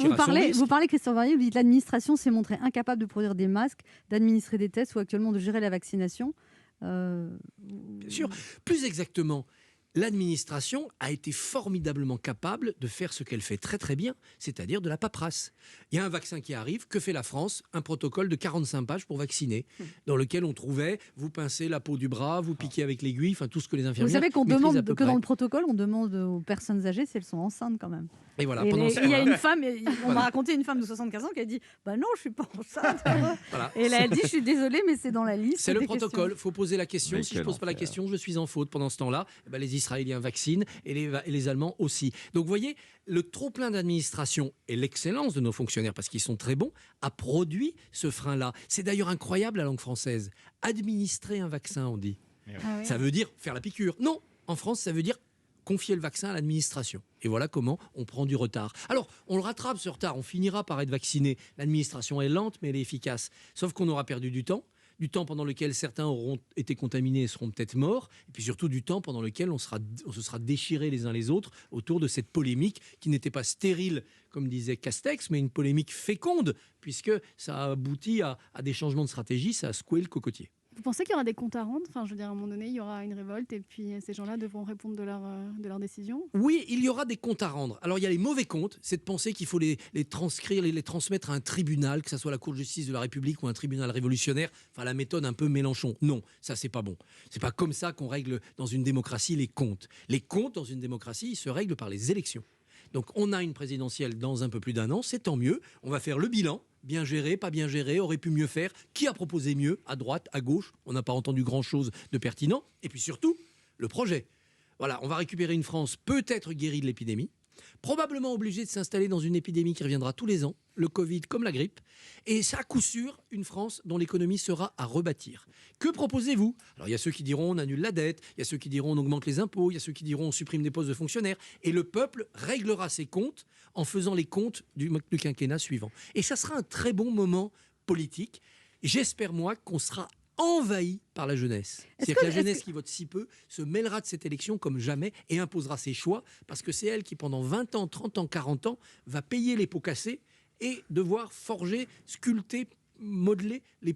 Vous parlez, Christian Varier, vous dites l'administration s'est montrée incapable de produire des masques, d'administrer des tests ou actuellement de gérer la vaccination. Bien sûr. Plus exactement, l'administration a été formidablement capable de faire ce qu'elle fait très très bien, c'est-à-dire de la paperasse. Il y a un vaccin qui arrive, que fait la France? Un protocole de 45 pages pour vacciner, dans lequel on trouvait, vous pincez la peau du bras, vous piquez avec l'aiguille, enfin tout ce que les infirmières Vous savez qu'on maîtrisent demande à peu que près. dans le protocole, on demande aux personnes âgées si elles sont enceintes quand même. Et voilà, Et pendant ce il y a temps-là- une femme, on Voilà. m'a raconté une femme de 75 ans qui a dit bah non, je suis pas enceinte. Voilà. Et elle a dit je suis désolée, mais c'est dans la liste. C'est le des protocole, il faut poser la question. Mais Si je quel pose pas la enfer. question, je suis en faute. Pendant ce temps-là, eh ben, les Israéliens vaccinent et les Allemands aussi. Donc vous voyez, le trop-plein d'administration et l'excellence de nos fonctionnaires, parce qu'ils sont très bons, a produit ce frein-là. C'est d'ailleurs incroyable la langue française. Administrer un vaccin, on dit. Ah oui. Ça veut dire faire la piqûre. Non, en France, ça veut dire confier le vaccin à l'administration. Et voilà comment on prend du retard. Alors, on le rattrape ce retard, on finira par être vacciné. L'administration est lente, mais elle est efficace. Sauf qu'on aura perdu du temps pendant lequel certains auront été contaminés et seront peut-être morts, et puis surtout du temps pendant lequel on se sera déchirés les uns les autres autour de cette polémique qui n'était pas stérile, comme disait Castex, mais une polémique féconde, puisque ça a abouti à des changements de stratégie, ça a secoué le cocotier. Vous pensez qu'il y aura des comptes à rendre? Enfin, je veux dire, à un moment donné, il y aura une révolte et puis ces gens-là devront répondre de leur décision. Oui, il y aura des comptes à rendre. Alors, il y a les mauvais comptes, c'est de penser qu'il faut les transcrire, les transmettre à un tribunal, que ce soit la Cour de justice de la République ou un tribunal révolutionnaire. Enfin, la méthode un peu Mélenchon. Non, ça, c'est pas bon. C'est pas comme ça qu'on règle dans une démocratie les comptes. Les comptes, dans une démocratie, ils se règlent par les élections. Donc, on a une présidentielle dans un peu plus d'1 an, c'est tant mieux. On va faire le bilan. Bien géré, pas bien géré, aurait pu mieux faire. Qui a proposé mieux? À droite, à gauche? On n'a pas entendu grand-chose de pertinent. Et puis surtout, le projet. Voilà, on va récupérer une France peut-être guérie de l'épidémie, probablement obligée de s'installer dans une épidémie qui reviendra tous les ans, le Covid comme la grippe, et ça, à coup sûr, une France dont l'économie sera à rebâtir. Que proposez-vous? Alors, il y a ceux qui diront on annule la dette, il y a ceux qui diront on augmente les impôts, il y a ceux qui diront on supprime des postes de fonctionnaires, et le peuple réglera ses comptes en faisant les comptes du quinquennat suivant. Et ça sera un très bon moment politique. J'espère, moi, qu'on sera envahi par la jeunesse. C'est-à-dire que la jeunesse qui vote si peu se mêlera de cette élection comme jamais et imposera ses choix, parce que c'est elle qui, pendant 20 ans, 30 ans, 40 ans, va payer les pots cassés et devoir forger, sculpter, modeler les